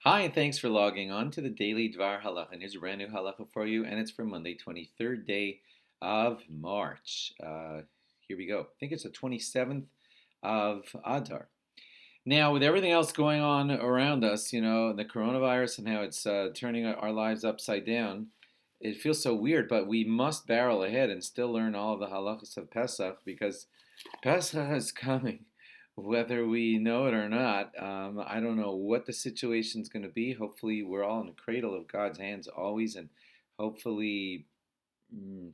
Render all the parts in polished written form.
Hi, and thanks for logging on to the Daily DVAR Halacha. And here's a brand new halacha for you, and it's for Monday, 23rd day of March. Here we go. I think it's the 27th of Adar. Now, with everything else going on around us, the coronavirus and how it's turning our lives upside down, it feels so weird, but we must barrel ahead and still learn all of the halachas of Pesach because Pesach is coming, whether we know it or not. I don't know what the situation's going to be. Hopefully, we're all in the cradle of God's hands always, and hopefully,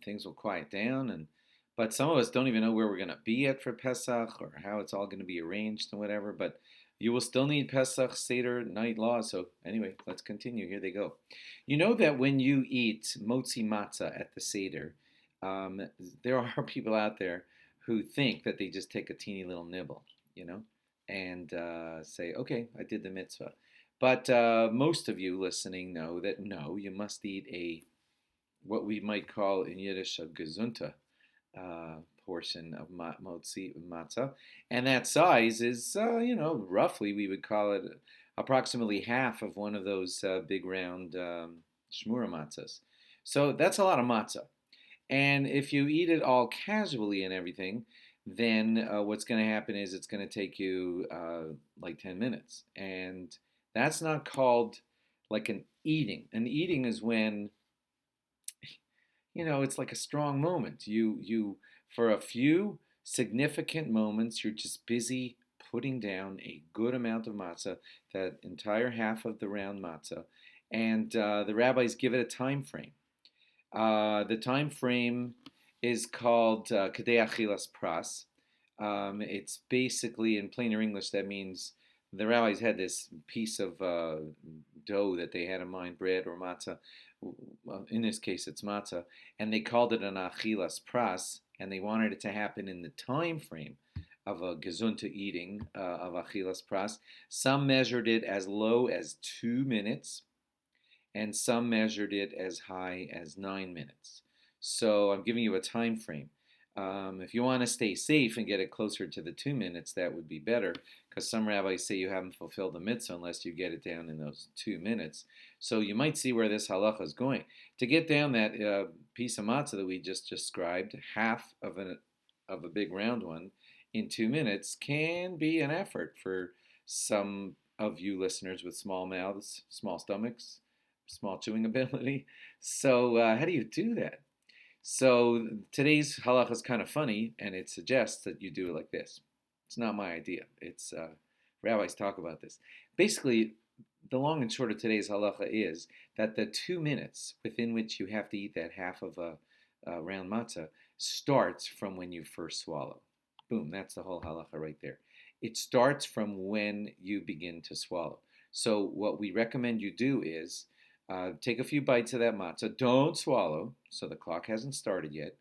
things will quiet down. But some of us don't even know where we're going to be at for Pesach or how it's all going to be arranged and whatever. But you will still need Pesach Seder night law. So anyway, let's continue. Here they go. You know that when you eat motzi matzah at the Seder, um, there are people out there who think that they just take a teeny little nibble, you know, and say, okay, I did the mitzvah. But most of you listening know that no, you must eat a what we might call in Yiddish a gesunta portion of motzi matzah, and that size is, roughly we would call it approximately half of one of those big round shmura matzahs. So that's a lot of matzah. And if you eat it all casually and everything, then what's going to happen is it's going to take you like 10 minutes. And that's not called like an eating. An eating is when, it's like a strong moment. You for a few significant moments, you're just busy putting down a good amount of matzah, that entire half of the round matzah. And the rabbis give it a time frame. The time frame is called Kedei Achilas Pras. It's basically, in plainer English, that means the rabbis had this piece of dough that they had in mind, bread or matzah. In this case, it's matzah, and they called it an Achilas Pras, and they wanted it to happen in the time frame of a gezunta eating of Achilas Pras. Some measured it as low as 2 minutes, and some measured it as high as 9 minutes. So I'm giving you a time frame. If you want to stay safe and get it closer to the 2 minutes, that would be better, because some rabbis say you haven't fulfilled the mitzvah unless you get it down in those 2 minutes. So you might see where this halacha is going. To get down that piece of matzah that we just described, half of a big round one, in 2 minutes can be an effort for some of you listeners with small mouths, small stomachs, small chewing ability. So how do you do that? So today's halacha is kind of funny, and it suggests that you do it like this. It's not my idea. It's rabbis talk about this. Basically, the long and short of today's halacha is that the 2 minutes within which you have to eat that half of a round matzah starts from when you first swallow. Boom, that's the whole halacha right there. It starts from when you begin to swallow. So what we recommend you do is take a few bites of that matzah. Don't swallow, so the clock hasn't started yet.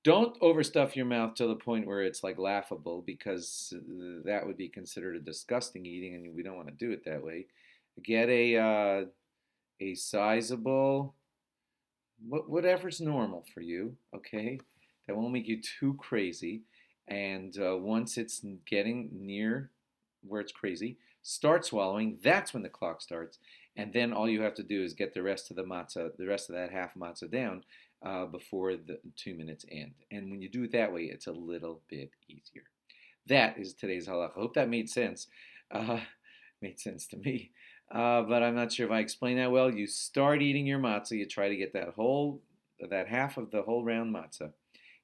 Don't overstuff your mouth to the point where it's like laughable, because that would be considered a disgusting eating, and we don't want to do it that way. Get a sizable, whatever's normal for you, okay? That won't make you too crazy. And once it's getting near where it's crazy, start swallowing. That's when the clock starts, and then all you have to do is get the rest of the matzah, the rest of that half matzah down before the 2 minutes end. And when you do it that way, it's a little bit easier. That is today's halacha. I hope that made sense. Uh, Made sense to me, but I'm not sure if I explained that well. You start eating your matzah. You try to get that half of the whole round matzah.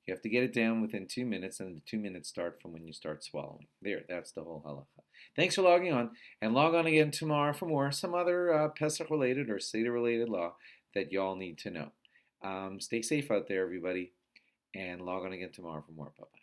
You have to get it down within 2 minutes, and the 2 minutes start from when you start swallowing. There, that's the whole halacha. Thanks for logging on, and log on again tomorrow for some other Pesach-related or Seder-related law that y'all need to know. Stay safe out there, everybody, and log on again tomorrow for more. Bye-bye.